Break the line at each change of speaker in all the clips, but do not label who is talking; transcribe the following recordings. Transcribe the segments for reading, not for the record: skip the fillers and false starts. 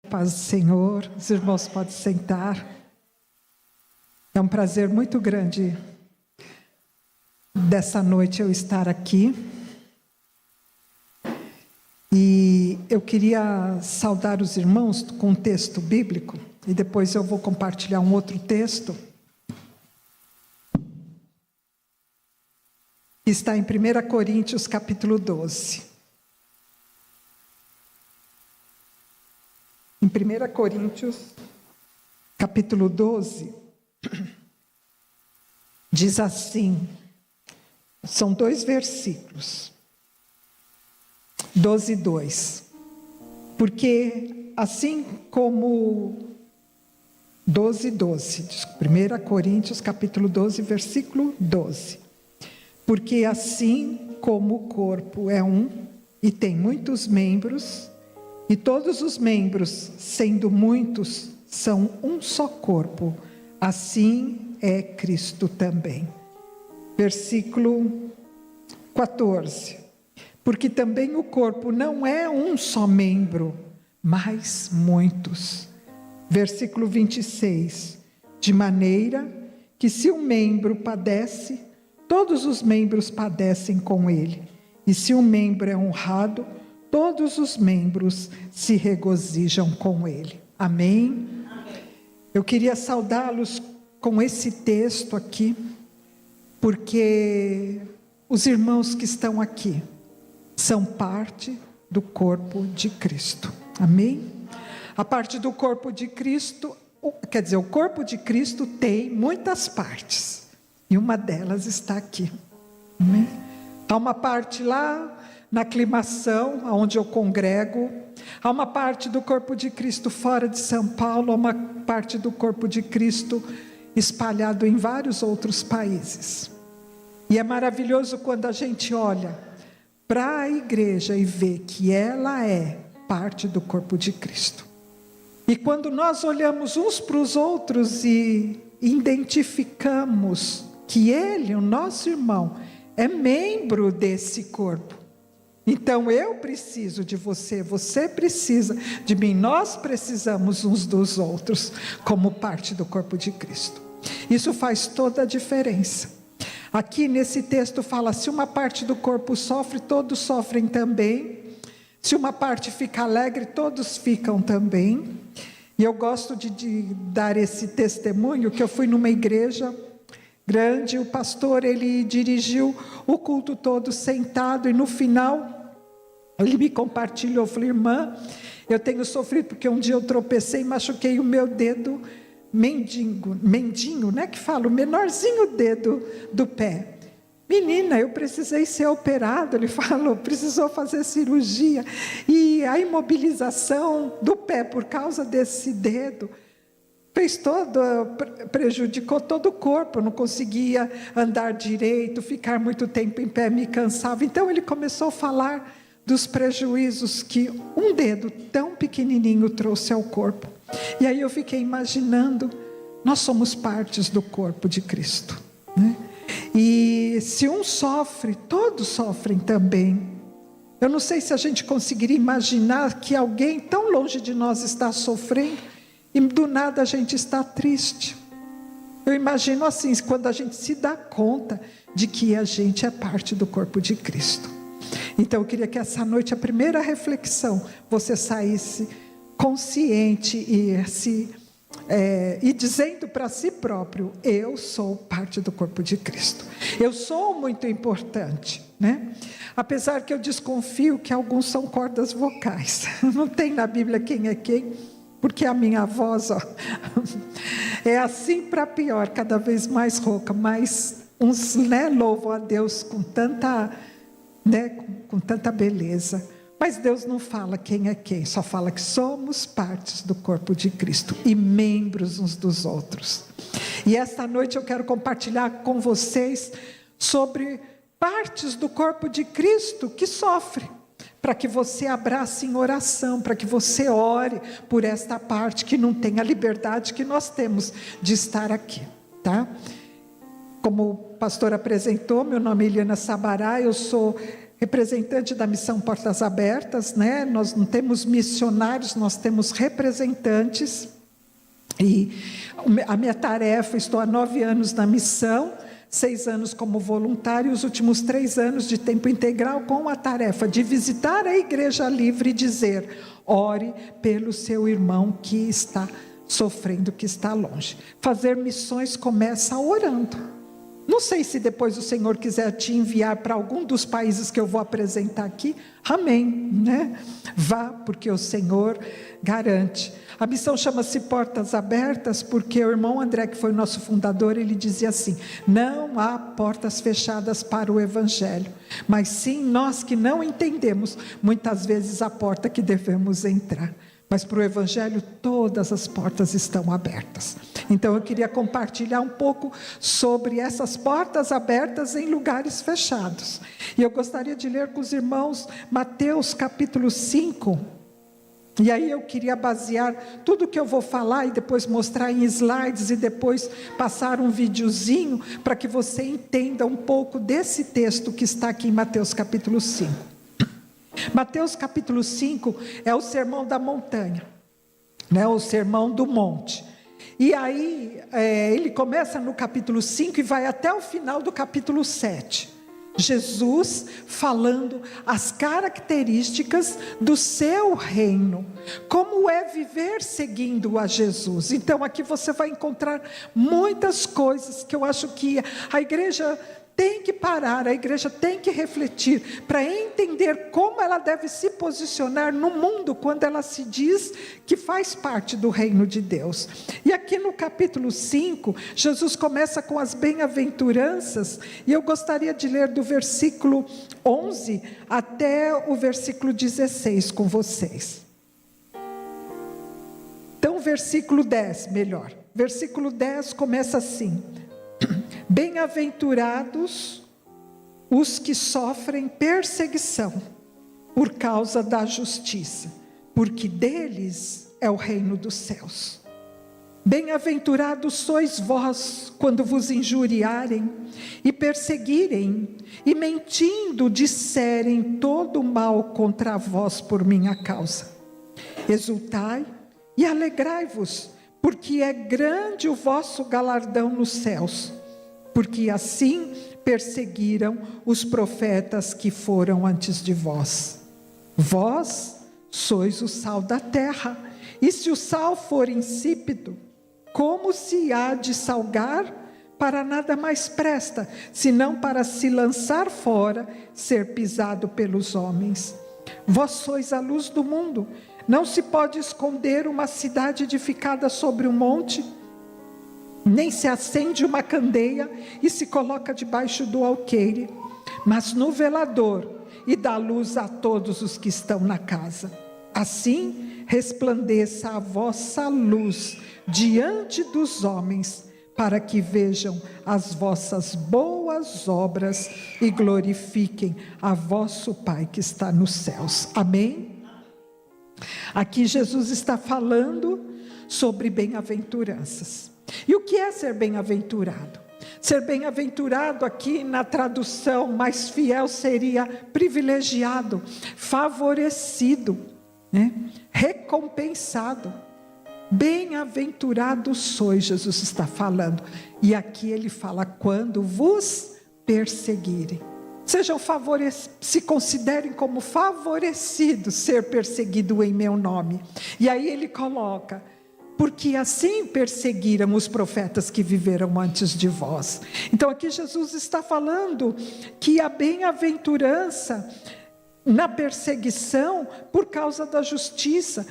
Paz do Senhor, os irmãos podem sentar. É um prazer muito grande dessa noite eu estar aqui. E eu queria saudar os irmãos com um texto bíblico, e depois eu vou compartilhar um outro texto. Que está em 1 Coríntios capítulo 12. Em 1 Coríntios, capítulo 12, diz assim, são 2 versículos, 12 e 2, porque assim como, 12 e 12, 1 Coríntios, capítulo 12, versículo 12, porque assim como o corpo é um e tem muitos membros, e todos os membros, sendo muitos, são um só corpo, assim é Cristo também. Versículo 14. Porque também o corpo não é um só membro, mas muitos. Versículo 26. De maneira que se um membro padece, todos os membros padecem com ele. E se um membro é honrado, todos os membros se regozijam com ele. Amém? Amém. Eu queria saudá-los com esse texto aqui, porque os irmãos que estão aqui são parte do corpo de Cristo. Amém? A parte do corpo de Cristo, quer dizer, o corpo de Cristo tem muitas partes, e uma delas está aqui. Amém? Há uma parte lá na aclimação, onde eu congrego, há uma parte do corpo de Cristo fora de São Paulo, há uma parte do corpo de Cristo espalhado em vários outros países. E é maravilhoso quando a gente olha para a igreja e vê que ela é parte do corpo de Cristo. E quando nós olhamos uns para os outros e identificamos que ele, o nosso irmão, é membro desse corpo. Então eu preciso de você, você precisa de mim, nós precisamos uns dos outros, como parte do corpo de Cristo. Isso faz toda a diferença. Aqui nesse texto fala, se uma parte do corpo sofre, todos sofrem também. Se uma parte fica alegre, todos ficam também. E eu gosto de dar esse testemunho, que eu fui numa igreja grande, o pastor, ele dirigiu o culto todo sentado, e no final ele me compartilhou, falou, irmã, eu tenho sofrido porque um dia eu tropecei e machuquei o meu dedo mendinho, né, que fala, o menorzinho dedo do pé. Menina, eu precisei ser operado, ele falou, precisou fazer cirurgia, e a imobilização do pé por causa desse dedo, prejudicou todo o corpo, eu não conseguia andar direito, ficar muito tempo em pé me cansava. Então ele começou a falar dos prejuízos que um dedo tão pequenininho trouxe ao corpo. E aí eu fiquei imaginando, nós somos partes do corpo de Cristo, né? E se um sofre, todos sofrem também. Eu não sei se a gente conseguiria imaginar que alguém tão longe de nós está sofrendo, e do nada a gente está triste. Eu imagino assim, quando a gente se dá conta de que a gente é parte do corpo de Cristo. Então eu queria que essa noite, a primeira reflexão, você saísse consciente e dizendo para si próprio, eu sou parte do corpo de Cristo. Eu sou muito importante, né? Apesar que eu desconfio que alguns são cordas vocais. Não tem na Bíblia quem é quem, porque a minha voz, é assim para pior, cada vez mais rouca, mas uns, né, louvam a Deus com tanta, né, com tanta beleza. Mas Deus não fala quem é quem, só fala que somos partes do corpo de Cristo e membros uns dos outros. E esta noite eu quero compartilhar com vocês sobre partes do corpo de Cristo que sofrem, para que você abrace em oração, para que você ore por esta parte que não tem a liberdade que nós temos de estar aqui, tá? Como o pastor apresentou, meu nome é Eliana Sabará, eu sou representante da missão Portas Abertas, né? Nós não temos missionários, nós temos representantes. E a minha tarefa, estou há 9 anos na missão, 6 anos como voluntário, os últimos 3 anos de tempo integral, com a tarefa de visitar a Igreja Livre e dizer: ore pelo seu irmão que está sofrendo, que está longe. Fazer missões começa orando. Não sei se depois o Senhor quiser te enviar para algum dos países que eu vou apresentar aqui, amém, né? Vá, porque o Senhor garante. A missão chama-se Portas Abertas, porque o irmão André, que foi o nosso fundador, ele dizia assim: não há portas fechadas para o Evangelho, mas sim nós que não entendemos, muitas vezes a porta que devemos entrar. Mas para o Evangelho todas as portas estão abertas. Então eu queria compartilhar um pouco sobre essas portas abertas em lugares fechados. E eu gostaria de ler com os irmãos Mateus capítulo 5. E aí eu queria basear tudo que eu vou falar e depois mostrar em slides e depois passar um videozinho para que você entenda um pouco desse texto que está aqui em Mateus capítulo 5. Mateus capítulo 5 é o sermão da montanha, né? O sermão do monte. E aí ele começa no capítulo 5 e vai até o final do capítulo 7. Jesus falando as características do seu reino, como é viver seguindo a Jesus. Então aqui você vai encontrar muitas coisas que eu acho que a igreja tem que parar, a igreja tem que refletir para entender como ela deve se posicionar no mundo quando ela se diz que faz parte do reino de Deus. E aqui no capítulo 5, Jesus começa com as bem-aventuranças, e eu gostaria de ler do versículo 11 até o versículo 16 com vocês. Então, versículo 10, melhor. Versículo 10 começa assim: bem-aventurados os que sofrem perseguição por causa da justiça, porque deles é o reino dos céus. Bem-aventurados sois vós quando vos injuriarem e perseguirem e mentindo disserem todo o mal contra vós por minha causa. Exultai e alegrai-vos, porque é grande o vosso galardão nos céus, porque assim perseguiram os profetas que foram antes de vós. Vós sois o sal da terra, e se o sal for insípido, como se há de salgar? Para nada mais presta, senão para se lançar fora, ser pisado pelos homens. Vós sois a luz do mundo. Não se pode esconder uma cidade edificada sobre um monte, nem se acende uma candeia e se coloca debaixo do alqueire, mas no velador, e dá luz a todos os que estão na casa. Assim resplandeça a vossa luz diante dos homens, para que vejam as vossas boas obras e glorifiquem a vosso Pai que está nos céus. Amém? Aqui Jesus está falando sobre bem-aventuranças. E o que é ser bem-aventurado? Ser bem-aventurado aqui na tradução mais fiel seria privilegiado, favorecido, né? Recompensado. Bem-aventurado sois, Jesus está falando. E aqui ele fala: quando vos perseguirem. Sejam se considerem como favorecidos ser perseguido em meu nome. E aí ele coloca: porque assim perseguiram os profetas que viveram antes de vós. Então aqui Jesus está falando que a bem-aventurança na perseguição por causa da justiça,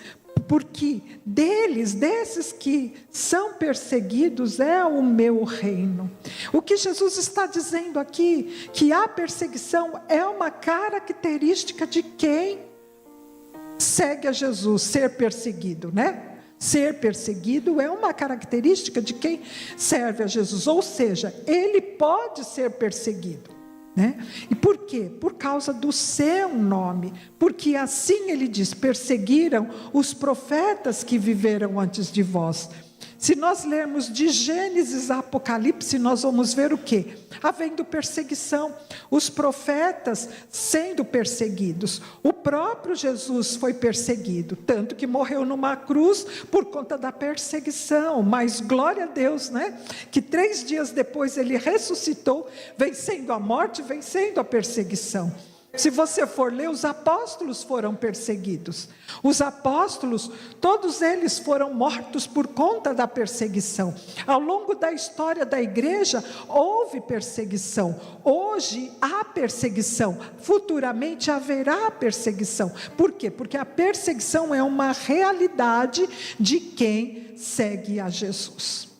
porque desses que são perseguidos, é o meu reino. O que Jesus está dizendo aqui, que a perseguição é uma característica de quem segue a Jesus, ser perseguido, né? Ser perseguido é uma característica de quem serve a Jesus, ou seja, ele pode ser perseguido, né? E por quê? Por causa do seu nome, porque assim ele diz: perseguiram os profetas que viveram antes de vós. Se nós lermos de Gênesis a Apocalipse, nós vamos ver o quê? Havendo perseguição, os profetas sendo perseguidos. O próprio Jesus foi perseguido, tanto que morreu numa cruz por conta da perseguição. Mas glória a Deus, né? Que 3 dias depois ele ressuscitou, vencendo a morte, vencendo a perseguição. Se você for ler, os apóstolos foram perseguidos. Os apóstolos, todos eles foram mortos por conta da perseguição. Ao longo da história da igreja, houve perseguição. Hoje há perseguição. Futuramente haverá perseguição. Por quê? Porque a perseguição é uma realidade de quem segue a Jesus.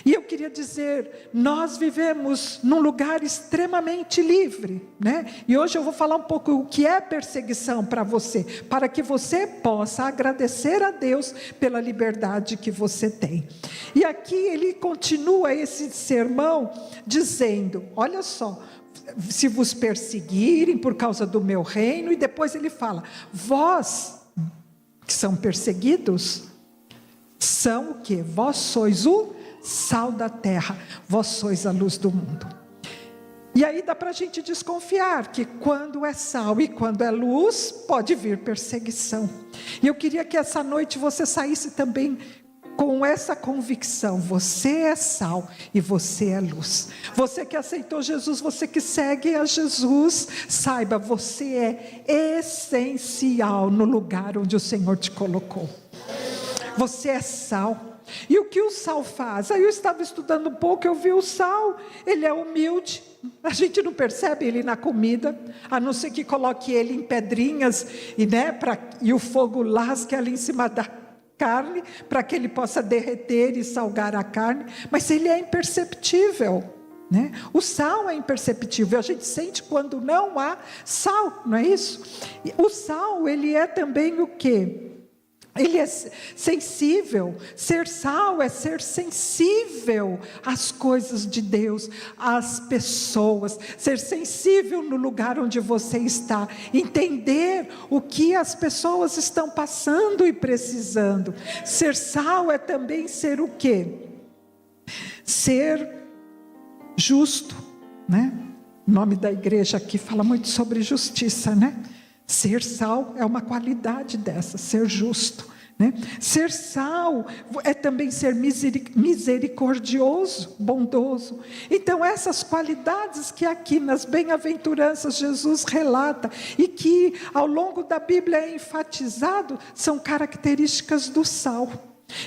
E eu queria dizer, nós vivemos num lugar extremamente livre, né? E hoje eu vou falar um pouco o que é perseguição para você, para que você possa agradecer a Deus pela liberdade que você tem. E aqui ele continua esse sermão dizendo, olha só, se vos perseguirem por causa do meu reino, e depois ele fala, vós que são perseguidos, são o quê? Vós sois o sal da terra, vós sois a luz do mundo. E aí dá para a gente desconfiar que quando é sal e quando é luz, pode vir perseguição. E eu queria que essa noite você saísse também com essa convicção, você é sal e você é luz. Você que aceitou Jesus, você que segue a Jesus, saiba, você é essencial no lugar onde o Senhor te colocou. Você é sal. E o que o sal faz? Aí eu estava estudando um pouco, eu vi o sal, ele é humilde, a gente não percebe ele na comida, a não ser que coloque ele em pedrinhas, e o fogo lasque ali em cima da carne, para que ele possa derreter e salgar a carne, mas ele é imperceptível, né? O sal é imperceptível, a gente sente quando não há sal, não é isso? O sal, ele é também o quê? Ele é sensível. Ser sal é ser sensível às coisas de Deus, às pessoas, ser sensível no lugar onde você está, entender o que as pessoas estão passando e precisando. Ser sal é também ser o quê? Ser justo, né? O nome da igreja aqui fala muito sobre justiça, né? Ser sal é uma qualidade dessa, ser justo, né? Ser sal é também ser misericordioso, bondoso. Então essas qualidades que aqui nas bem-aventuranças Jesus relata e que ao longo da Bíblia é enfatizado, são características do sal.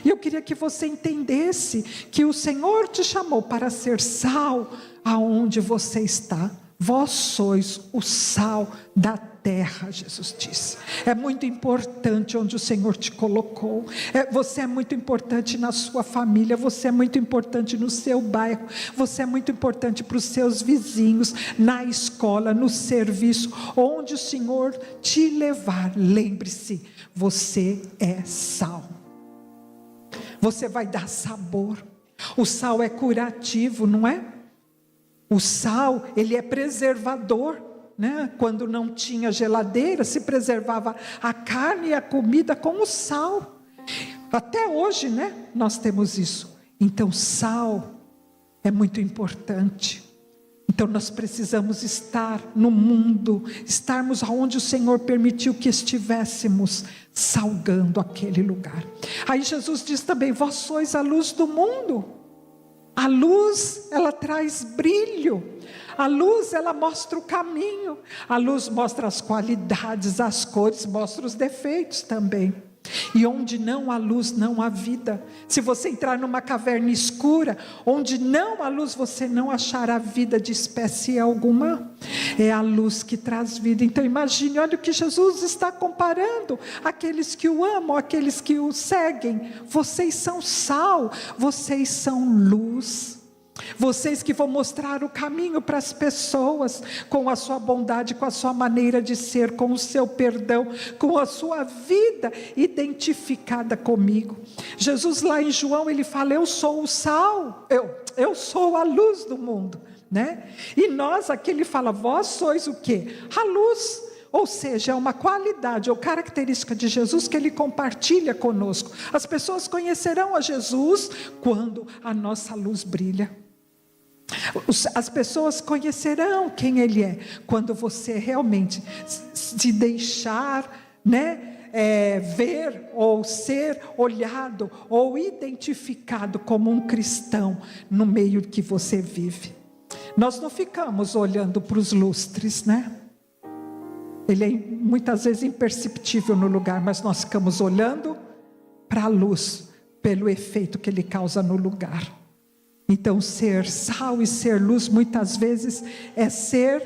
E eu queria que você entendesse que o Senhor te chamou para ser sal aonde você está. Vós sois o sal da terra, Jesus disse. É muito importante onde o Senhor te colocou. Você é muito importante na sua família, você é muito importante no seu bairro, você é muito importante para os seus vizinhos, na escola, no serviço, onde o Senhor te levar. Lembre-se, você é sal. Você vai dar sabor. O sal é curativo, não é? O sal, ele é preservador, né? Quando não tinha geladeira, se preservava a carne e a comida com o sal. Até hoje, né? Nós temos isso. Então, sal é muito importante. Então, nós precisamos estar no mundo, estarmos onde o Senhor permitiu que estivéssemos, salgando aquele lugar. Aí Jesus diz também, vós sois a luz do mundo. A luz, ela traz brilho. A luz, ela mostra o caminho. A luz mostra as qualidades, as cores, mostra os defeitos também. E onde não há luz, não há vida. Se você entrar numa caverna escura, onde não há luz, você não achará vida de espécie alguma. É a luz que traz vida. Então imagine, olha o que Jesus está comparando. Aqueles que o amam, aqueles que o seguem. Vocês são sal, vocês são luz. Vocês que vão mostrar o caminho para as pessoas, com a sua bondade, com a sua maneira de ser, com o seu perdão, com a sua vida identificada comigo. Jesus lá em João, ele fala, eu sou o sal, eu sou a luz do mundo, né? E nós aqui ele fala, vós sois o quê? A luz. Ou seja, é uma qualidade ou característica de Jesus que Ele compartilha conosco. As pessoas conhecerão a Jesus quando a nossa luz brilha. As pessoas conhecerão quem Ele é quando você realmente se deixar, ver ou ser olhado ou identificado como um cristão no meio que você vive. Nós não ficamos olhando para os lustres, Ele é muitas vezes imperceptível no lugar, mas nós ficamos olhando para a luz, pelo efeito que Ele causa no lugar. Então, ser sal e ser luz, muitas vezes, é ser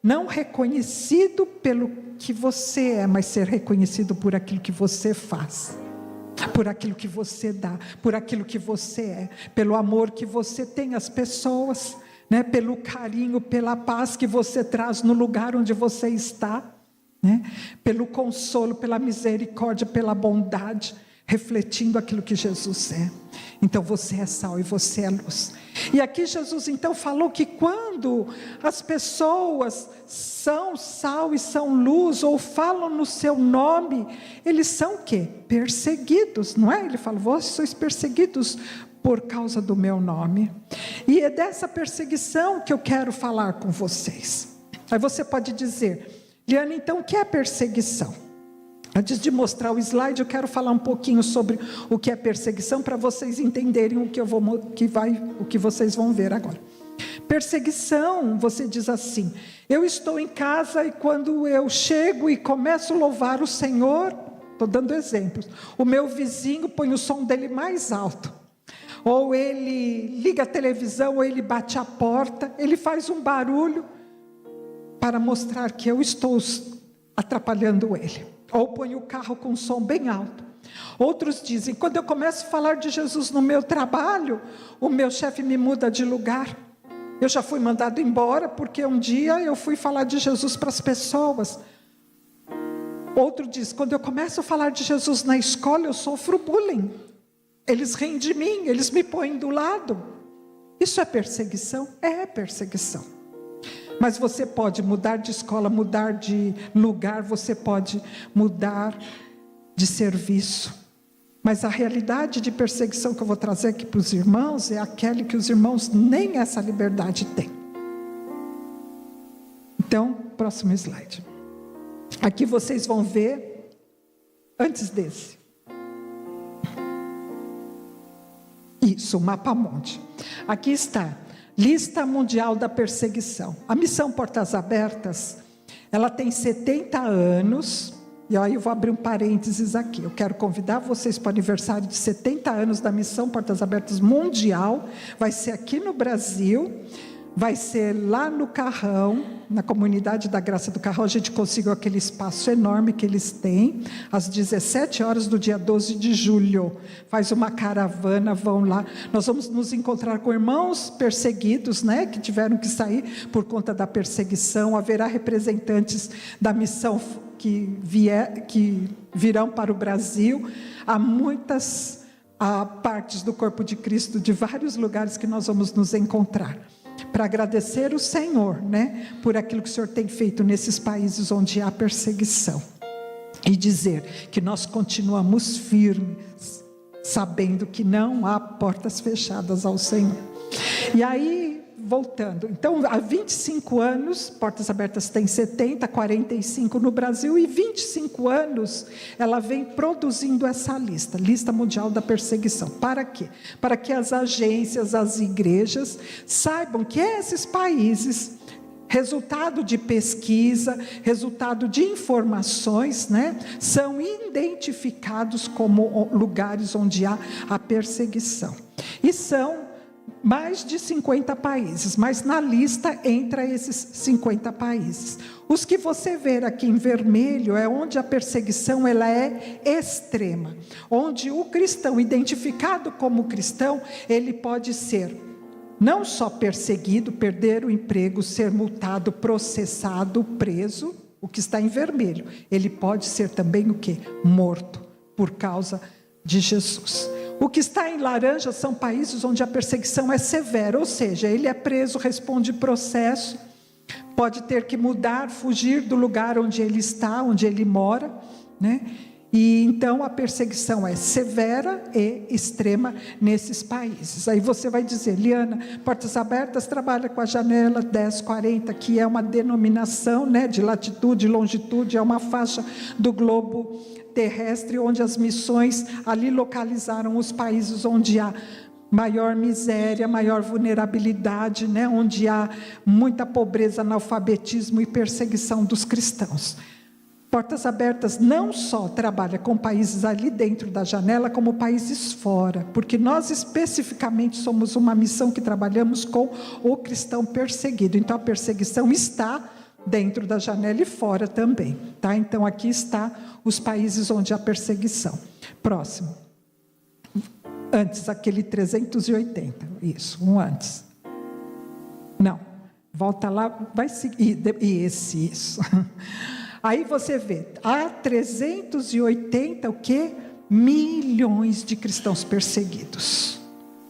não reconhecido pelo que você é, mas ser reconhecido por aquilo que você faz, por aquilo que você dá, por aquilo que você é, pelo amor que você tem às pessoas, pelo carinho, pela paz que você traz no lugar onde você está, pelo consolo, pela misericórdia, pela bondade, refletindo aquilo que Jesus é. Então você é sal e você é luz. E aqui Jesus então falou que quando as pessoas são sal e são luz, ou falam no seu nome, eles são o quê? Perseguidos, não é? Ele fala, vós sois perseguidos por causa do meu nome. E é dessa perseguição que eu quero falar com vocês. Aí você pode dizer, Liane, então o que é perseguição? Antes de mostrar o slide, eu quero falar um pouquinho sobre o que é perseguição, para vocês entenderem o que vocês vão ver agora. Perseguição, você diz assim, eu estou em casa e quando eu chego e começo a louvar o Senhor, estou dando exemplos, o meu vizinho põe o som dele mais alto, ou ele liga a televisão, ou ele bate a porta, ele faz um barulho para mostrar que eu estou atrapalhando ele. Ou põe o carro com som bem alto. Outros dizem, quando eu começo a falar de Jesus no meu trabalho, o meu chefe me muda de lugar. Eu já fui mandado embora, porque um dia eu fui falar de Jesus para as pessoas. Outro diz, quando eu começo a falar de Jesus na escola, eu sofro bullying. Eles riem de mim, eles me põem do lado. Isso é perseguição? É perseguição. Mas você pode mudar de escola, mudar de lugar, você pode mudar de serviço. Mas a realidade de perseguição que eu vou trazer aqui para os irmãos é aquela que os irmãos nem essa liberdade têm. Então, próximo slide. Aqui vocês vão ver, antes desse. Isso, o mapa mundi. Aqui está. Lista Mundial da Perseguição. A Missão Portas Abertas, ela tem 70 anos, e aí eu vou abrir um parênteses aqui. Eu quero convidar vocês para o aniversário de 70 anos da Missão Portas Abertas Mundial. Vai ser aqui no Brasil, vai ser lá no Carrão, na comunidade da Graça do Carrão. A gente conseguiu aquele espaço enorme que eles têm, às 17 horas do dia 12 de julho. Faz uma caravana, vão lá. Nós vamos nos encontrar com irmãos perseguidos, que tiveram que sair por conta da perseguição. Haverá representantes da missão que virão para o Brasil. Há muitas partes do corpo de Cristo, de vários lugares que nós vamos nos encontrar, para agradecer o Senhor, por aquilo que o Senhor tem feito nesses países onde há perseguição, e dizer que nós continuamos firmes, sabendo que não há portas fechadas ao Senhor. E aí, voltando, então há 25 anos, Portas Abertas tem 70, 45 no Brasil, e 25 anos ela vem produzindo essa lista mundial da perseguição. Para quê? Para que as agências, as igrejas saibam que esses países, resultado de pesquisa, resultado de informações, são identificados como lugares onde há a perseguição. E são mais de 50 países, mas na lista entra esses 50 países. Os que você vê aqui em vermelho é onde a perseguição ela é extrema, onde o cristão, identificado como cristão, ele pode ser não só perseguido, perder o emprego, ser multado, processado, preso, o que está em vermelho. Ele pode ser também o quê? Morto, por causa de Jesus. O que está em laranja são países onde a perseguição é severa, ou seja, ele é preso, responde processo, pode ter que mudar, fugir do lugar onde ele está, onde ele mora, né? E então a perseguição é severa e extrema nesses países. Aí você vai dizer, Liana, Portas Abertas trabalha com a janela 1040, que é uma denominação, né, de latitude e longitude, é uma faixa do globo terrestre, onde as missões ali localizaram os países onde há maior miséria, maior vulnerabilidade, né, onde há muita pobreza, analfabetismo e perseguição dos cristãos. Portas Abertas não só trabalha com países ali dentro da janela, como países fora, porque nós especificamente somos uma missão que trabalhamos com o cristão perseguido. Então a perseguição está dentro da janela e fora também, tá? Então aqui está os países onde há perseguição. Próximo. Antes, aquele 380, isso, um antes. Não, volta lá, vai seguir, isso. Aí você vê, há 380, o quê? Milhões de cristãos perseguidos.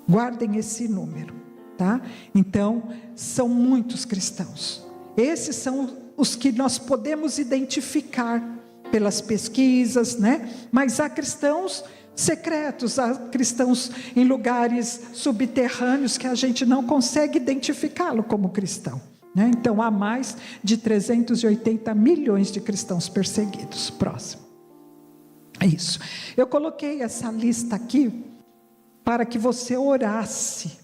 Guardem esse número, tá? Então, são muitos cristãos. Esses são os que nós podemos identificar pelas pesquisas, né? Mas há cristãos secretos, há cristãos em lugares subterrâneos que a gente não consegue identificá-lo como cristão, né? Então há mais de 380 milhões de cristãos perseguidos. Próximo. Isso. Eu coloquei essa lista aqui para que você orasse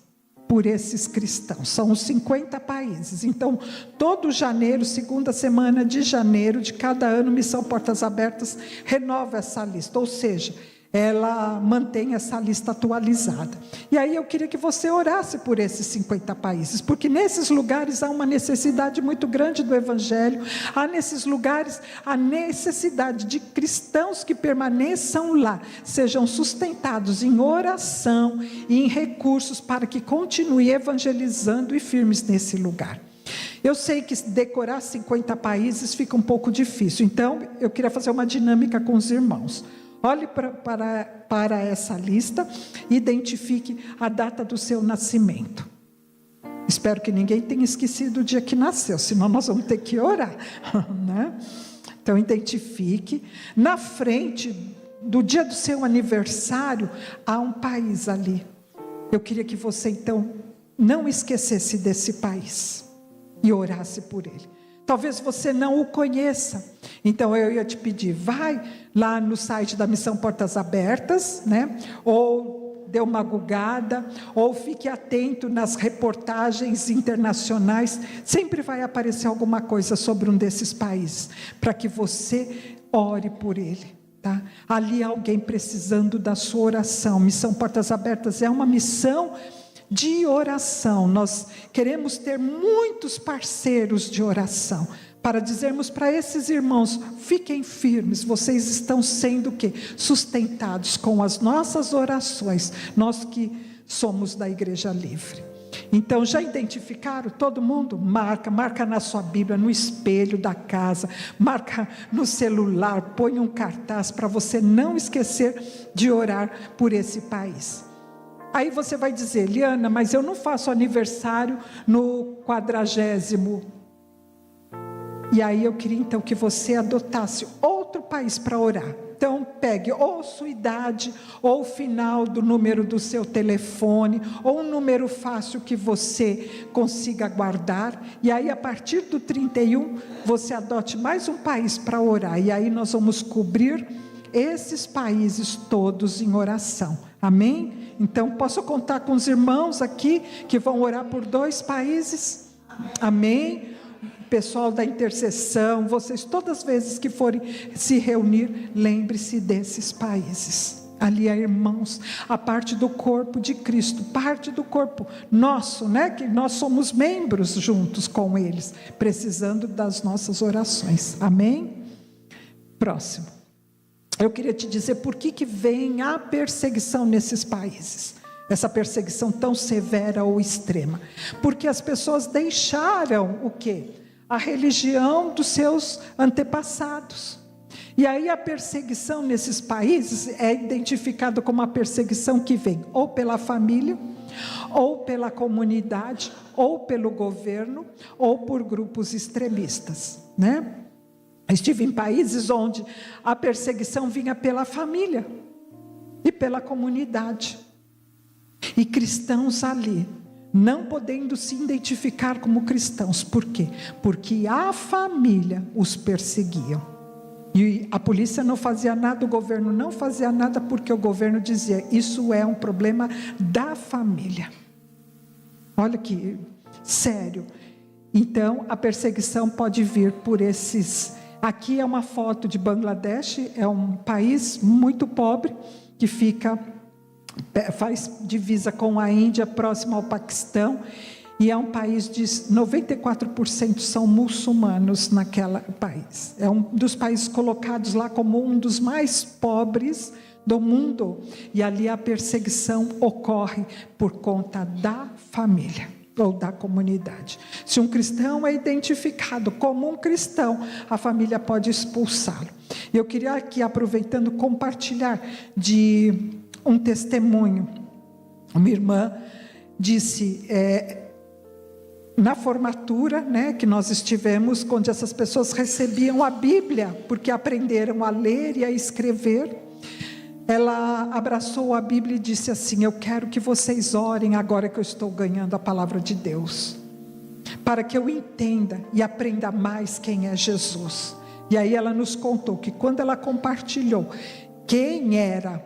por esses cristãos. São os 50 países. Então, todo janeiro, segunda semana de janeiro de cada ano, Missão Portas Abertas renova essa lista, ou seja, ela mantém essa lista atualizada. E aí eu queria que você orasse por esses 50 países, porque nesses lugares há uma necessidade muito grande do Evangelho, há nesses lugares a necessidade de cristãos que permaneçam lá, sejam sustentados em oração e em recursos para que continue evangelizando e firmes nesse lugar. Eu sei que decorar 50 países fica um pouco difícil, então eu queria fazer uma dinâmica com os irmãos. Olhe para essa lista, identifique a data do seu nascimento. Espero que ninguém tenha esquecido o dia que nasceu, senão nós vamos ter que orar, né? Então identifique. Na frente do dia do seu aniversário, há um país ali. Eu queria que você então não esquecesse desse país e orasse por ele. Talvez você não o conheça, então eu ia te pedir, vai lá no site da Missão Portas Abertas, né? Ou dê uma googada, ou fique atento nas reportagens internacionais, sempre vai aparecer alguma coisa sobre um desses países, para que você ore por ele, tá? Ali há alguém precisando da sua oração. Missão Portas Abertas é uma missão de oração. Nós queremos ter muitos parceiros de oração, para dizermos para esses irmãos, fiquem firmes, vocês estão sendo o quê? Sustentados com as nossas orações, nós que somos da Igreja Livre. Então já identificaram todo mundo? Marca na sua Bíblia, no espelho da casa, marca no celular, põe um cartaz para você não esquecer de orar por esse país. Aí você vai dizer, Liana, mas eu não faço aniversário no 40º. E aí eu queria então que você adotasse outro país para orar. Então pegue ou sua idade, ou o final do número do seu telefone, ou um número fácil que você consiga guardar. E aí a partir do 31, você adote mais um país para orar. E aí nós vamos cobrir esses países todos em oração. Amém? Então, posso contar com os irmãos aqui que vão orar por 2 países? Amém? Pessoal da intercessão, vocês todas as vezes que forem se reunir, lembre-se desses países. Ali há irmãos, a parte do corpo de Cristo, parte do corpo nosso, né? Que nós somos membros juntos com eles, precisando das nossas orações. Amém? Próximo. Eu queria te dizer por que vem a perseguição nesses países. Essa perseguição tão severa ou extrema. Porque as pessoas deixaram o quê? A religião dos seus antepassados. E aí a perseguição nesses países é identificada como uma perseguição que vem ou pela família, ou pela comunidade, ou pelo governo, ou por grupos extremistas, né? Estive em países onde a perseguição vinha pela família e pela comunidade. E cristãos ali, não podendo se identificar como cristãos. Por quê? Porque a família os perseguia. E a polícia não fazia nada, o governo não fazia nada, porque o governo dizia, isso é um problema da família. Olha que sério. Então, a perseguição pode vir por esses... Aqui é uma foto de Bangladesh, é um país muito pobre, que faz divisa com a Índia, próximo ao Paquistão, e é um país de 94% são muçulmanos naquele país. É um dos países colocados lá como um dos mais pobres do mundo, e ali a perseguição ocorre por conta da família ou da comunidade. Se um cristão é identificado como um cristão, a família pode expulsá-lo. Eu queria aqui, aproveitando, compartilhar de um testemunho. Uma irmã disse, na formatura, né, que nós estivemos, onde essas pessoas recebiam a Bíblia, porque aprenderam a ler e a escrever, ela abraçou a Bíblia e disse assim, eu quero que vocês orem agora que eu estou ganhando a palavra de Deus, para que eu entenda e aprenda mais quem é Jesus. E aí ela nos contou que quando ela compartilhou quem era,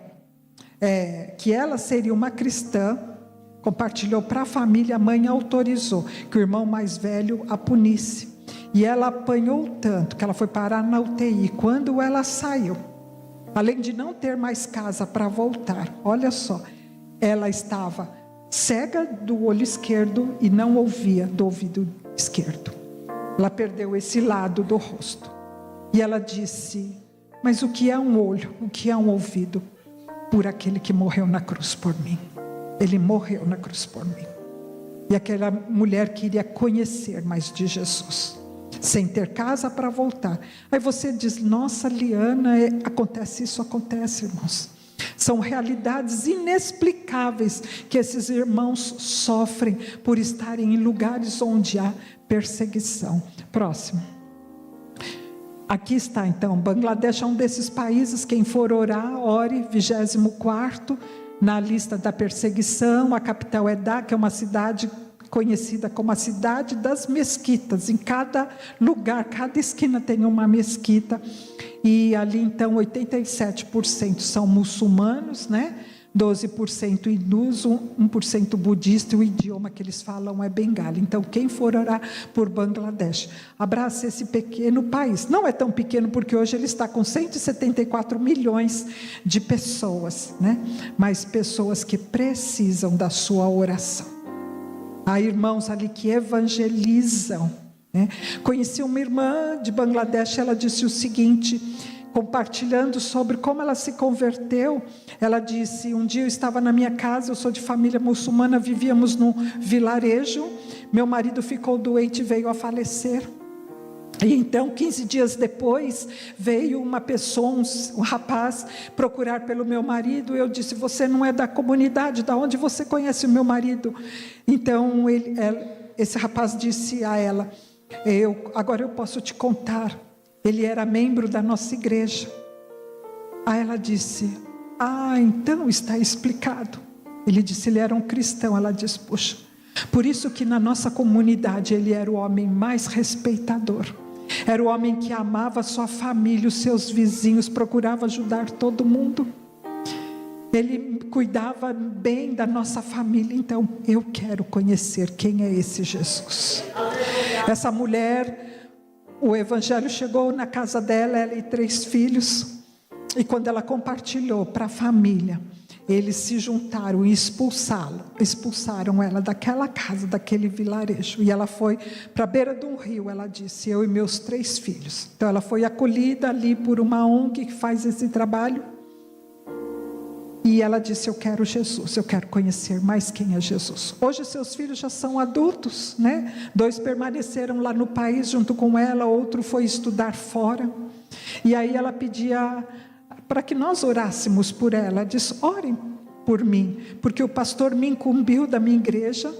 que ela seria uma cristã, compartilhou para a família, a mãe autorizou que o irmão mais velho a punisse. E ela apanhou tanto que ela foi parar na UTI. Quando ela saiu, além de não ter mais casa para voltar, olha só, ela estava cega do olho esquerdo e não ouvia do ouvido esquerdo. Ela perdeu esse lado do rosto. E ela disse, mas o que é um olho? O que é um ouvido? Por aquele que morreu na cruz por mim. Ele morreu na cruz por mim. E aquela mulher queria conhecer mais de Jesus, sem ter casa para voltar. Aí você diz, nossa, Liana, acontece isso? Acontece, irmãos. São realidades inexplicáveis que esses irmãos sofrem por estarem em lugares onde há perseguição. Próximo. Aqui está então, Bangladesh é um desses países, quem for orar, ore, 24º, na lista da perseguição. A capital é Dhaka, é uma cidade conhecida como a cidade das mesquitas. Em cada lugar, cada esquina tem uma mesquita. E ali então 87% são muçulmanos, né? 12% hindus, 1% budista, e o idioma que eles falam é Bengali. Então quem for orar por Bangladesh, abraça esse pequeno país. Não é tão pequeno porque hoje ele está com 174 milhões de pessoas, né? Mas pessoas que precisam da sua oração. Há irmãos ali que evangelizam, né? Conheci uma irmã de Bangladesh, ela disse o seguinte, compartilhando sobre como ela se converteu. Ela disse, um dia eu estava na minha casa, eu sou de família muçulmana, vivíamos num vilarejo, meu marido ficou doente e veio a falecer. E então 15 dias depois veio uma pessoa, um rapaz procurar pelo meu marido. Eu disse, você não é da comunidade, da onde você conhece o meu marido? Então esse rapaz disse a ela, agora eu posso te contar, ele era membro da nossa igreja. Aí ela disse, então está explicado. Ele disse, ele era um cristão. Ela disse, poxa, por isso que na nossa comunidade ele era o homem mais respeitador. Era o homem que amava a sua família, os seus vizinhos, procurava ajudar todo mundo. Ele cuidava bem da nossa família. Então eu quero conhecer quem é esse Jesus. Essa mulher, o evangelho chegou na casa dela, ela e 3 filhos, e quando ela compartilhou para a família, eles se juntaram e expulsaram ela daquela casa, daquele vilarejo, e ela foi para a beira de um rio, ela disse, eu e meus 3 filhos. Então ela foi acolhida ali por uma ONG que faz esse trabalho, E ela disse: eu quero Jesus, eu quero conhecer mais quem é Jesus. Hoje seus filhos já são adultos, né? 2 permaneceram lá no país junto com ela, outro foi estudar fora. E aí ela pedia para que nós orássemos por ela. Ela disse: orem por mim, porque o pastor me incumbiu da minha igreja,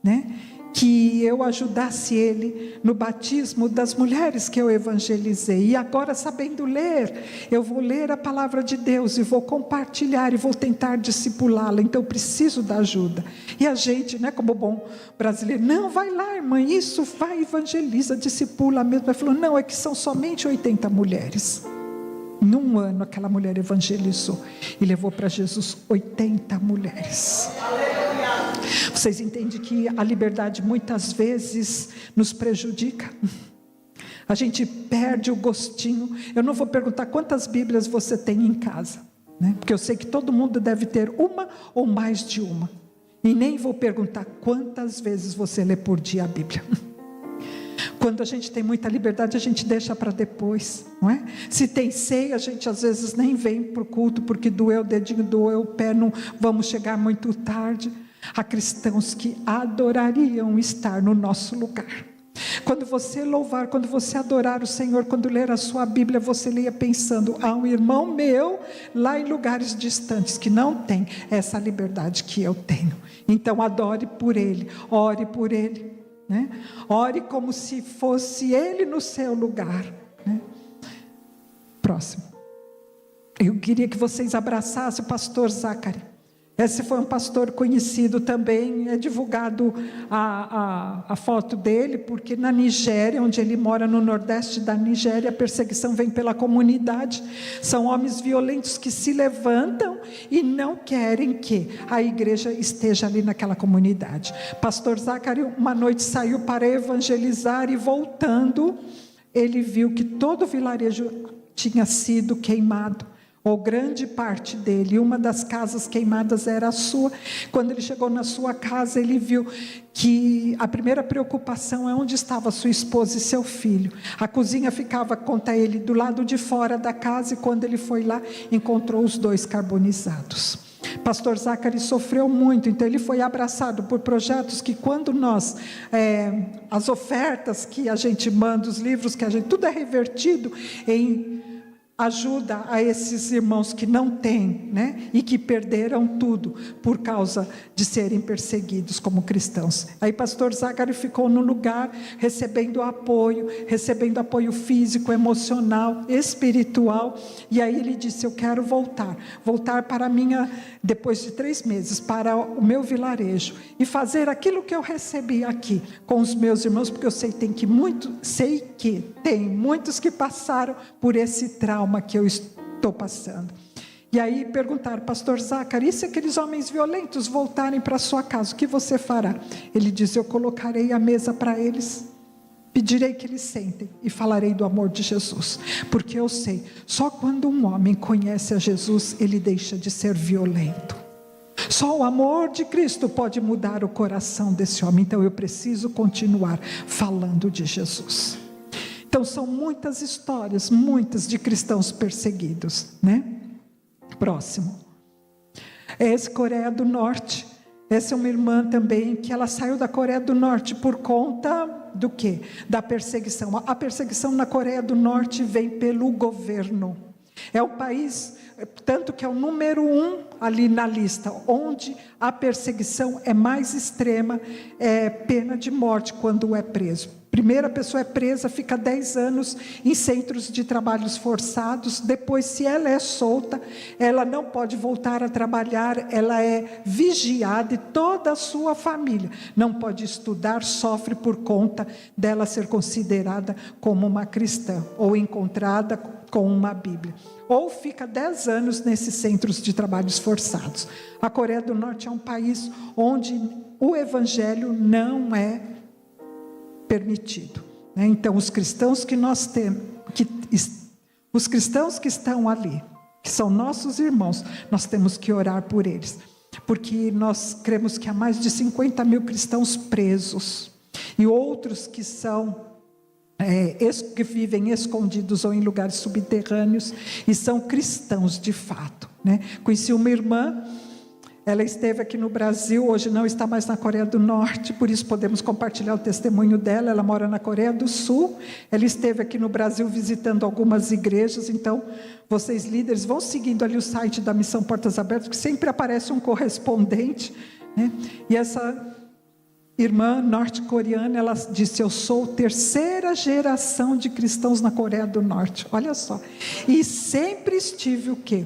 né? Que eu ajudasse ele no batismo das mulheres que eu evangelizei. E agora, sabendo ler, eu vou ler a palavra de Deus e vou compartilhar e vou tentar discipulá-la. Então eu preciso da ajuda. E a gente, né, como bom brasileiro: não, vai lá, irmã, isso, vai, evangeliza, discipula mesmo. Ela falou: não, é que são somente 80 mulheres. Em um ano aquela mulher evangelizou e levou para Jesus 80 mulheres. Vocês entendem que a liberdade muitas vezes nos prejudica? A gente perde o gostinho. Eu não vou perguntar quantas Bíblias você tem em casa, né? Porque eu sei que todo mundo deve ter uma ou mais de uma. E nem vou perguntar quantas vezes você lê por dia a Bíblia. Quando a gente tem muita liberdade, a gente deixa para depois, não é? Se tem ceia, a gente às vezes nem vem para o culto, porque doeu o dedinho, doeu o pé, não vamos chegar muito tarde. Há cristãos que adorariam estar no nosso lugar. Quando você louvar, quando você adorar o Senhor, quando ler a sua Bíblia, você leia pensando: há um irmão meu lá em lugares distantes que não tem essa liberdade que eu tenho. Então adore por ele, ore por ele, né? Ore como se fosse ele no seu lugar, né? Próximo. Eu queria que vocês abraçassem o pastor Zacari. Esse foi um pastor conhecido também, é divulgado a foto dele, porque na Nigéria, onde ele mora, no nordeste da Nigéria, a perseguição vem pela comunidade. São homens violentos que se levantam e não querem que a igreja esteja ali naquela comunidade. Pastor Zacari uma noite saiu para evangelizar e voltando, ele viu que todo o vilarejo tinha sido queimado, ou grande parte dele. E uma das casas queimadas era a sua. Quando ele chegou na sua casa, ele viu que a primeira preocupação é onde estava sua esposa e seu filho. A cozinha ficava, conta ele, do lado de fora da casa, e quando ele foi lá, encontrou os 2 carbonizados. Pastor Zacari sofreu muito, então ele foi abraçado por projetos que, quando nós, as ofertas que a gente manda, os livros que a gente, tudo é revertido em ajuda a esses irmãos que não têm, né? E que perderam tudo por causa de serem perseguidos como cristãos. Aí pastor Zacari ficou no lugar recebendo apoio físico, emocional, espiritual. E aí ele disse: eu quero voltar para a minha, depois de 3 meses, para o meu vilarejo e fazer aquilo que eu recebi aqui com os meus irmãos, porque eu sei que tem muitos que passaram por esse trauma que eu estou passando. E aí perguntaram: pastor Zacari, e se aqueles homens violentos voltarem para sua casa, o que você fará? Ele diz: eu colocarei a mesa para eles, pedirei que eles sentem e falarei do amor de Jesus, porque eu sei, só quando um homem conhece a Jesus, ele deixa de ser violento. Só o amor de Cristo pode mudar o coração desse homem. Então eu preciso continuar falando de Jesus. Então são muitas histórias, muitas, de cristãos perseguidos, né? Próximo. Essa Coreia do Norte. Essa é uma irmã também, que ela saiu da Coreia do Norte por conta do quê? Da perseguição. A perseguição na Coreia do Norte vem pelo governo. É o país, tanto que é o número 1 ali na lista, onde a perseguição é mais extrema, é pena de morte quando é preso. Primeira pessoa é presa, fica 10 anos em centros de trabalhos forçados. Depois, se ela é solta, ela não pode voltar a trabalhar, ela é vigiada, e toda a sua família não pode estudar, sofre por conta dela ser considerada como uma cristã, ou encontrada com uma Bíblia. Ou fica 10 anos nesses centros de trabalhos forçados. A Coreia do Norte é um país onde o evangelho não é permitido, né? Então os cristãos que nós temos, os cristãos que estão ali, que são nossos irmãos, nós temos que orar por eles, porque nós cremos que há mais de 50 mil cristãos presos, e outros que são que vivem escondidos ou em lugares subterrâneos, e são cristãos de fato. né? Conheci uma irmã, ela esteve aqui no Brasil, hoje não está mais na Coreia do Norte, por isso podemos compartilhar o testemunho dela. Ela mora na Coreia do Sul, ela esteve aqui no Brasil visitando algumas igrejas. Então, vocês líderes vão seguindo ali o site da Missão Portas Abertas, que sempre aparece um correspondente, né? E essa irmã norte-coreana, ela disse: eu sou terceira geração de cristãos na Coreia do Norte, olha só, e sempre estive o quê?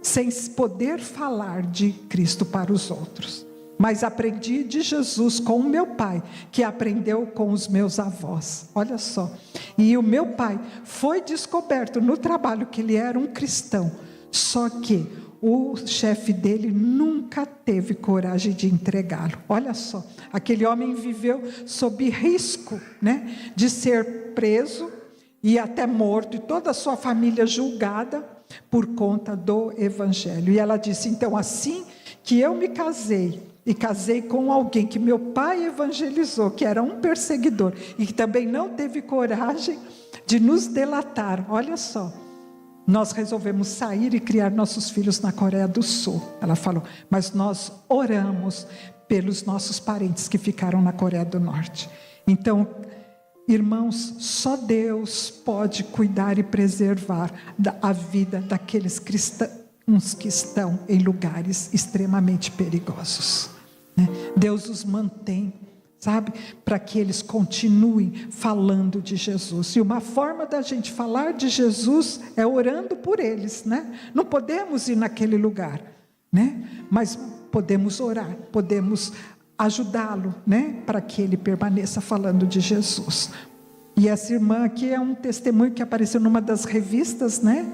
Sem poder falar de Cristo para os outros, mas aprendi de Jesus com o meu pai, que aprendeu com os meus avós, olha só. E o meu pai foi descoberto no trabalho que ele era um cristão, só que o chefe dele nunca teve coragem de entregá-lo. Olha só, aquele homem viveu sob risco, né, de ser preso e até morto, e toda a sua família julgada por conta do evangelho. E ela disse: então, assim que eu me casei, e casei com alguém que meu pai evangelizou, que era um perseguidor, e que também não teve coragem de nos delatar, olha só, nós resolvemos sair e criar nossos filhos na Coreia do Sul. Ela falou: mas nós oramos pelos nossos parentes que ficaram na Coreia do Norte. Então, irmãos, só Deus pode cuidar e preservar a vida daqueles cristãos que estão em lugares extremamente perigosos, né? Deus os mantém, sabe, para que eles continuem falando de Jesus. E uma forma da gente falar de Jesus é orando por eles, né? Não podemos ir naquele lugar, né? Mas podemos orar, podemos ajudá-lo, né, para que ele permaneça falando de Jesus. E essa irmã aqui é um testemunho que apareceu numa das revistas, né,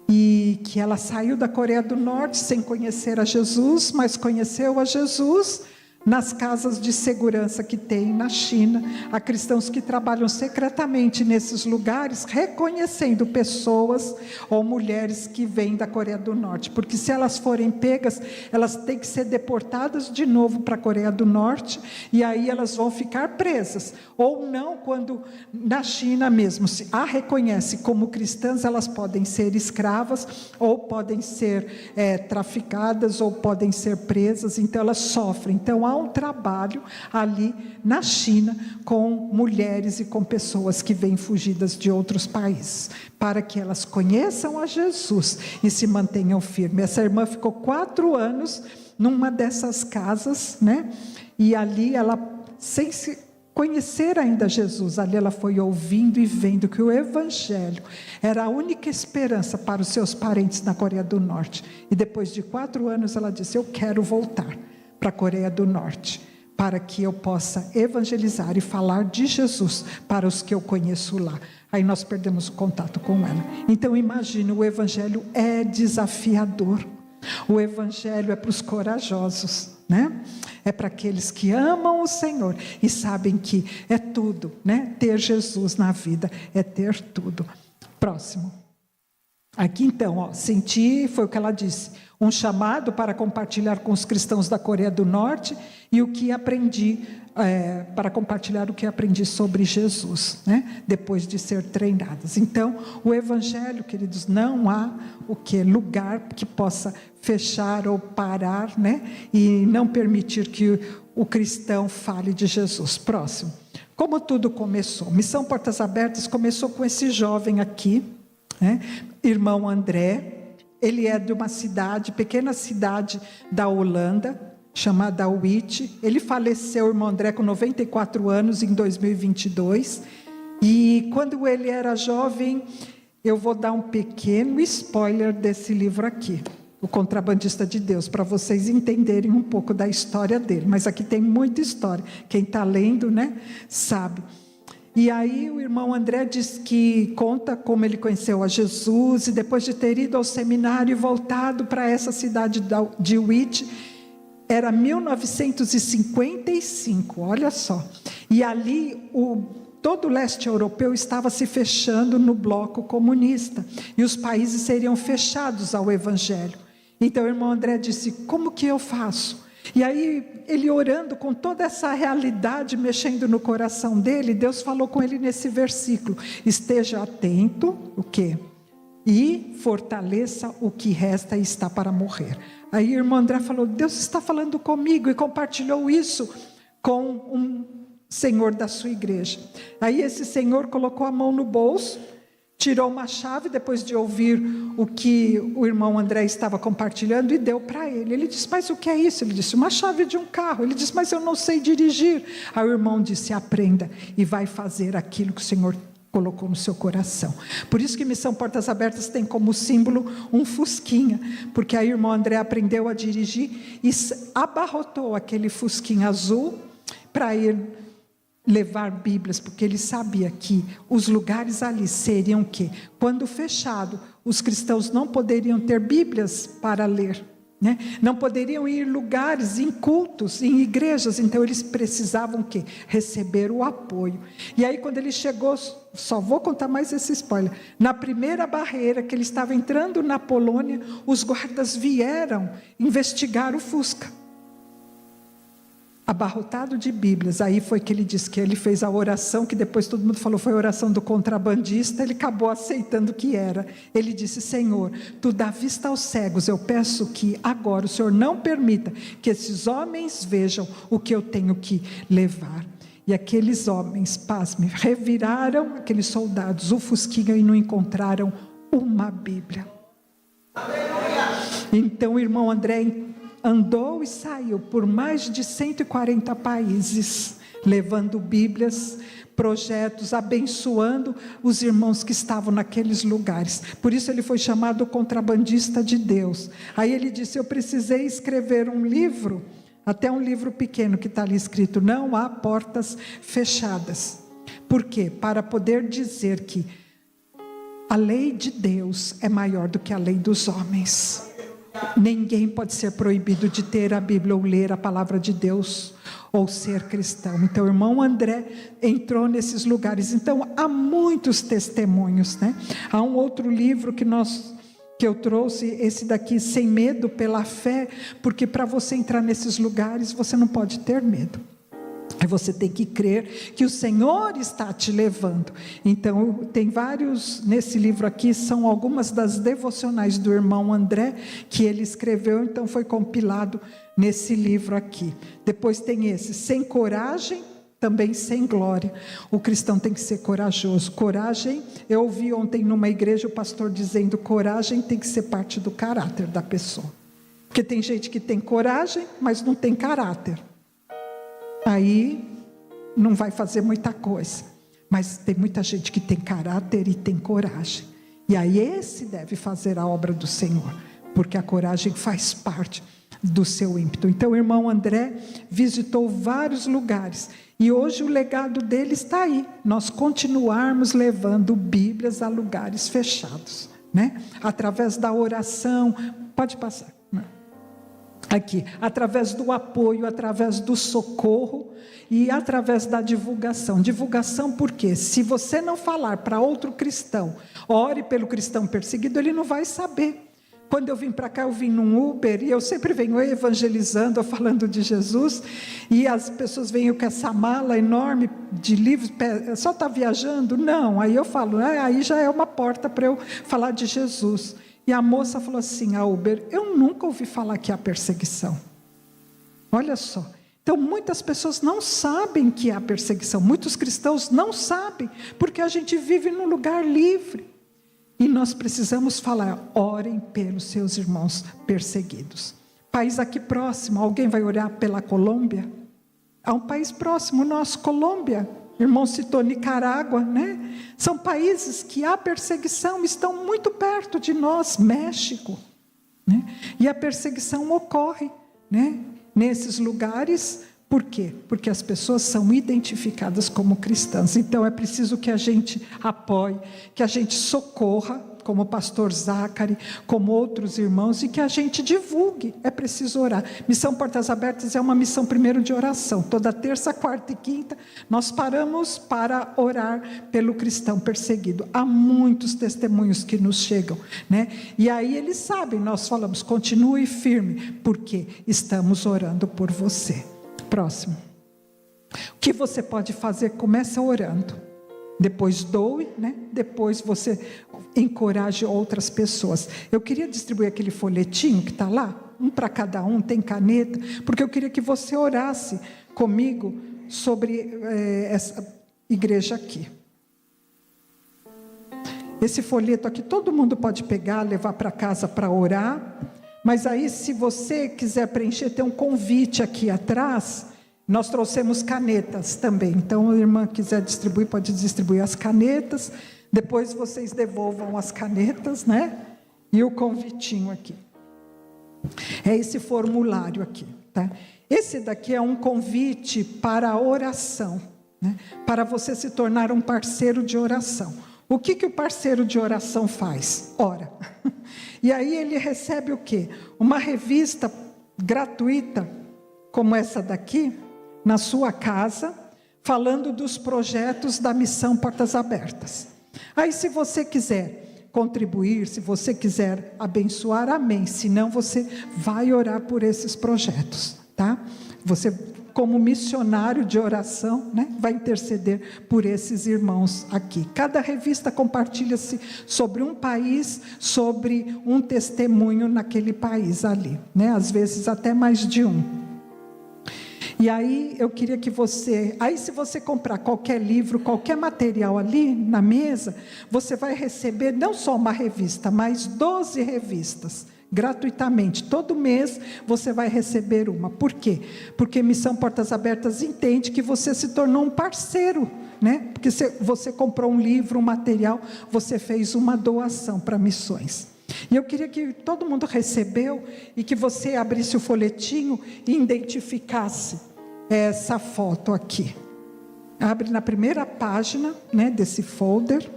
e que ela saiu da Coreia do Norte sem conhecer a Jesus, mas conheceu a Jesus nas casas de segurança que tem na China. Há cristãos que trabalham secretamente nesses lugares, reconhecendo pessoas ou mulheres que vêm da Coreia do Norte, porque se elas forem pegas, elas têm que ser deportadas de novo para a Coreia do Norte, e aí elas vão ficar presas, ou não, quando na China mesmo se a reconhece como cristãs, elas podem ser escravas, ou podem ser traficadas, ou podem ser presas. Então elas sofrem. Então há um trabalho ali na China com mulheres e com pessoas que vêm fugidas de outros países, para que elas conheçam a Jesus e se mantenham firmes. Essa irmã ficou 4 anos numa dessas casas, né? E ali ela, sem se conhecer ainda Jesus, ali ela foi ouvindo e vendo que o evangelho era a única esperança para os seus parentes na Coreia do Norte. E depois de 4 anos ela disse: eu quero voltar para a Coreia do Norte, para que eu possa evangelizar e falar de Jesus para os que eu conheço lá. Aí nós perdemos o contato com ela. Então imagine, o evangelho é desafiador. O evangelho é para os corajosos, né? É para aqueles que amam o Senhor e sabem que é tudo, né? Ter Jesus na vida é ter tudo. Próximo. Aqui então, ó, senti, foi o que ela disse, um chamado para compartilhar com os cristãos da Coreia do Norte e o que aprendi, para compartilhar o que aprendi sobre Jesus, né? Depois de ser treinadas. Então, o evangelho, queridos, não há lugar que possa fechar ou parar, né? E não permitir que o cristão fale de Jesus. Próximo. Como tudo começou? Missão Portas Abertas começou com esse jovem aqui, né? Irmão André. Ele é de uma pequena cidade da Holanda, chamada Witt. Ele faleceu, o irmão André, com 94 anos, em 2022. E quando ele era jovem, eu vou dar um pequeno spoiler desse livro aqui, O Contrabandista de Deus, para vocês entenderem um pouco da história dele. Mas aqui tem muita história. Quem está lendo, né, sabe. E aí o irmão André diz que conta como ele conheceu a Jesus, e depois de ter ido ao seminário e voltado para essa cidade de Witt, era 1955, olha só. E ali todo o leste europeu estava se fechando no bloco comunista, e os países seriam fechados ao evangelho. Então o irmão André disse: como que eu faço? E aí, ele orando com toda essa realidade, mexendo no coração dele, Deus falou com ele nesse versículo: esteja atento, o quê? e fortaleça o que resta e está para morrer. Aí o irmão André falou: Deus está falando comigo, e compartilhou isso com um senhor da sua igreja. Aí esse senhor colocou a mão no bolso, tirou uma chave, depois de ouvir o que o irmão André estava compartilhando, e deu para ele. Ele disse: mas o que é isso? Ele disse: uma chave de um carro. Ele disse: mas eu não sei dirigir. Aí o irmão disse: aprenda e vai fazer aquilo que o Senhor colocou no seu coração. Por isso que Missão Portas Abertas tem como símbolo um fusquinha, porque aí o irmão André aprendeu a dirigir e abarrotou aquele fusquinha azul para ir levar Bíblias, porque ele sabia que os lugares ali seriam o quê? Quando fechado, os cristãos não poderiam ter Bíblias para ler, né? Não poderiam ir em lugares, em cultos, em igrejas, então eles precisavam o quê? Receber o apoio. E aí quando ele chegou, só vou contar mais esse spoiler, na primeira barreira que ele estava entrando na Polônia, os guardas vieram investigar o Fusca, abarrotado de Bíblias. Aí foi que ele disse que ele fez a oração, que depois todo mundo falou foi a oração do contrabandista. Ele acabou aceitando que era. Ele disse: Senhor, tu dá vista aos cegos, eu peço que agora o Senhor não permita que esses homens vejam o que eu tenho que levar. E aqueles homens, pasme, reviraram, aqueles soldados, o fusquinha, e não encontraram uma Bíblia. Então o irmão André andou e saiu por mais de 140 países, levando Bíblias, projetos, abençoando os irmãos que estavam naqueles lugares. Por isso ele foi chamado contrabandista de Deus. Aí ele disse: eu precisei escrever um livro, até um livro pequeno que está ali escrito: não há portas fechadas. Por quê? Para poder dizer que a lei de Deus é maior do que a lei dos homens. Ninguém pode ser proibido de ter a Bíblia ou ler a palavra de Deus ou ser cristão. Então o irmão André entrou nesses lugares. Então há muitos testemunhos, né? Há um outro livro que eu trouxe, esse daqui, Sem Medo pela Fé, porque para você entrar nesses lugares você não pode ter medo. Você tem que crer que o Senhor está te levando. Então tem vários, nesse livro aqui, são algumas das devocionais do irmão André, que ele escreveu, então foi compilado nesse livro aqui. Depois tem esse, Sem Coragem, também sem glória. O cristão tem que ser corajoso. Coragem, eu ouvi ontem numa igreja o pastor dizendo: coragem tem que ser parte do caráter da pessoa. Porque tem gente que tem coragem, mas não tem caráter. Aí não vai fazer muita coisa. Mas tem muita gente que tem caráter e tem coragem. E aí esse deve fazer a obra do Senhor, porque a coragem faz parte do seu ímpeto. Então o irmão André visitou vários lugares. E hoje o legado dele está aí. Nós continuarmos levando Bíblias a lugares fechados, né? Através da oração. Pode passar. Aqui, através do apoio, através do socorro e através da divulgação. Divulgação porque se você não falar para outro cristão, ore pelo cristão perseguido, ele não vai saber. Quando eu vim para cá, eu vim num Uber, e eu sempre venho evangelizando, falando de Jesus, e as pessoas vêm com essa mala enorme de livros, só está viajando? Não, aí eu falo, aí já é uma porta para eu falar de Jesus. E a moça falou assim, a Uber: eu nunca ouvi falar que há perseguição. Olha só. Então muitas pessoas não sabem que há perseguição. Muitos cristãos não sabem, porque a gente vive num lugar livre. E nós precisamos falar: orem pelos seus irmãos perseguidos. País aqui próximo, alguém vai orar pela Colômbia? Há um país próximo nosso, Colômbia. O irmão citou Nicarágua, né? São países que há perseguição, estão muito perto de nós, México, né? E a perseguição ocorre, né? Nesses lugares. Por quê? Porque as pessoas são identificadas como cristãs. Então é preciso que a gente apoie, que a gente socorra, como o pastor Zacari, como outros irmãos, e que a gente divulgue. É preciso orar. Missão Portas Abertas é uma missão primeiro de oração. Toda terça, quarta e quinta nós paramos para orar pelo cristão perseguido. Há muitos testemunhos que nos chegam, né? E aí eles sabem, nós falamos: continue firme, porque estamos orando por você. Próximo. O que você pode fazer? Começa orando, depois doe, né? Depois você encoraje outras pessoas. Eu queria distribuir aquele folhetinho que está lá, um para cada um, tem caneta, porque eu queria que você orasse comigo sobre essa igreja aqui. Esse folheto aqui, todo mundo pode pegar, levar para casa para orar, mas aí se você quiser preencher, tem um convite aqui atrás, nós trouxemos canetas também, então a irmã quiser distribuir, pode distribuir as canetas, depois vocês devolvam as canetas, né? E o convitinho aqui. É esse formulário aqui, tá? Esse daqui é um convite para a oração, né? Para você se tornar um parceiro de oração. O que o parceiro de oração faz? Ora. E aí ele recebe o quê? Uma revista gratuita, como essa daqui, na sua casa, falando dos projetos da Missão Portas Abertas. Aí se você quiser contribuir, se você quiser abençoar, amém. Senão você vai orar por esses projetos, tá? Você, como missionário de oração, né, vai interceder por esses irmãos aqui. Cada revista compartilha-se sobre um país, sobre um testemunho naquele país ali, né? Às vezes até mais de um. E aí eu queria que você, aí se você comprar qualquer livro, qualquer material ali na mesa, você vai receber não só uma revista, mas 12 revistas, gratuitamente. Todo mês você vai receber uma. Por quê? Porque Missão Portas Abertas entende que você se tornou um parceiro, né? Porque você comprou um livro, um material, você fez uma doação para missões. E eu queria que todo mundo recebeu e que você abrisse o folhetinho e identificasse essa foto aqui. Abre na primeira página, né, desse folder.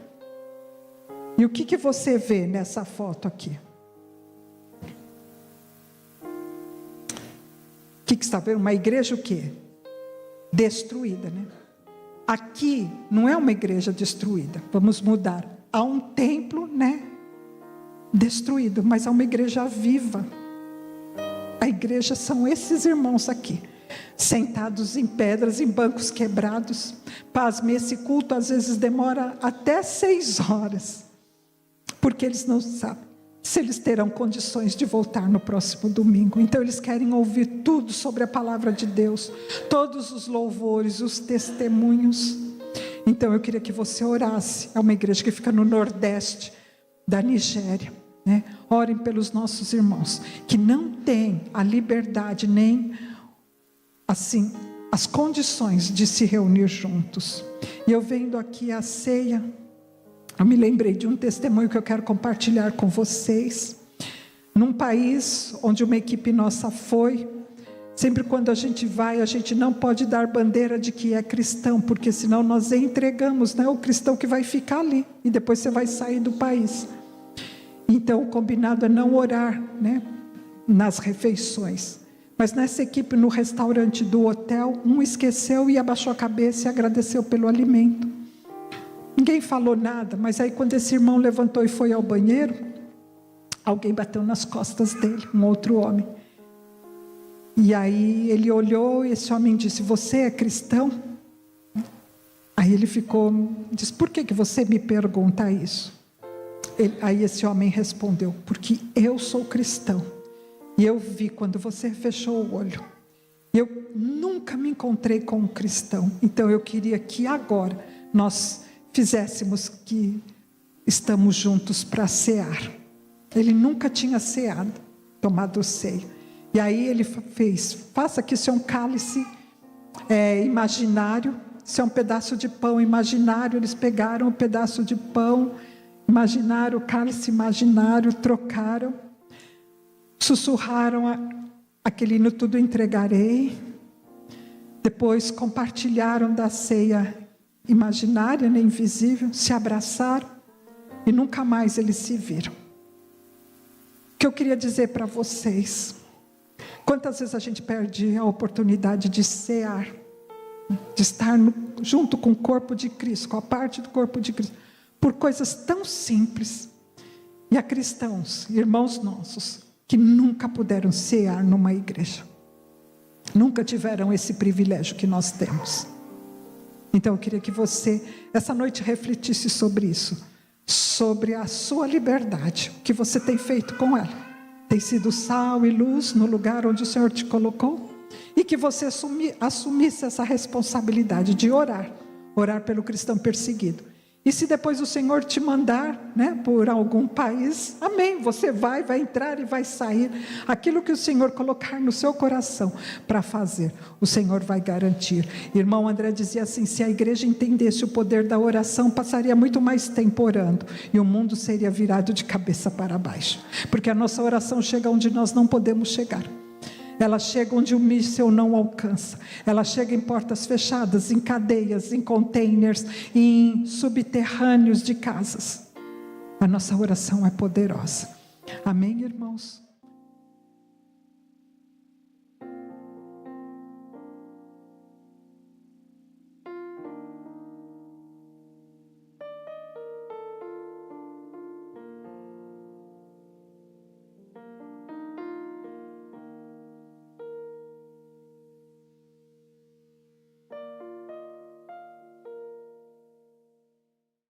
E o que você vê nessa foto aqui? O que está vendo? Uma igreja o quê? Destruída, né? Aqui não é uma igreja destruída. Vamos mudar. Há um templo, né? Destruído, mas há uma igreja viva. A igreja são esses irmãos aqui, sentados em pedras, em bancos quebrados. Pasme, esse culto às vezes demora até 6 horas, porque eles não sabem se eles terão condições de voltar no próximo domingo. Então eles querem ouvir tudo sobre a palavra de Deus, todos os louvores, os testemunhos. Então eu queria que você orasse. É uma igreja que fica no nordeste da Nigéria, né? Orem pelos nossos irmãos que não têm a liberdade nem assim as condições de se reunir juntos. E eu vendo aqui a ceia, eu me lembrei de um testemunho que eu quero compartilhar com vocês. Num país onde uma equipe nossa foi, sempre quando a gente vai, a gente não pode dar bandeira de que é cristão, porque senão nós entregamos, né, o cristão que vai ficar ali, e depois você vai sair do país. Então o combinado é não orar, né, nas refeições. Mas nessa equipe, no restaurante do hotel, um esqueceu e abaixou a cabeça e agradeceu pelo alimento. Ninguém falou nada, mas aí quando esse irmão levantou e foi ao banheiro, alguém bateu nas costas dele, um outro homem. E aí ele olhou e esse homem disse: você é cristão? Aí ele disse: por que você me pergunta isso? Aí esse homem respondeu: porque eu sou cristão. E eu vi quando você fechou o olho. Eu nunca me encontrei com um cristão. Então eu queria que agora nós fizéssemos que estamos juntos para cear. Ele nunca tinha ceado, tomado ceia. E aí ele fez: faça que isso é um cálice imaginário, isso é um pedaço de pão imaginário. Eles pegaram um pedaço de pão imaginário, o cálice imaginário, trocaram, sussurraram aquele hino, tudo entregarei. Depois compartilharam da ceia imaginária, né, invisível, se abraçaram e nunca mais eles se viram. O que eu queria dizer para vocês: quantas vezes a gente perde a oportunidade de cear, de estar junto com o corpo de Cristo, com a parte do corpo de Cristo, por coisas tão simples. E há cristãos, irmãos nossos, que nunca puderam cear numa igreja, nunca tiveram esse privilégio que nós temos. Então eu queria que você, essa noite, refletisse sobre isso, sobre a sua liberdade, o que você tem feito com ela. Tem sido sal e luz no lugar onde o Senhor te colocou? E que você assumisse essa responsabilidade de orar pelo cristão perseguido. E se depois o Senhor te mandar, por algum país, amém, você vai entrar e vai sair. Aquilo que o Senhor colocar no seu coração para fazer, o Senhor vai garantir. Irmão André dizia assim, se a igreja entendesse o poder da oração, passaria muito mais tempo orando, e o mundo seria virado de cabeça para baixo. Porque a nossa oração chega onde nós não podemos chegar. Ela chega onde o míssil não alcança. Ela chega em portas fechadas, em cadeias, em containers, em subterrâneos de casas. A nossa oração é poderosa. Amém, irmãos?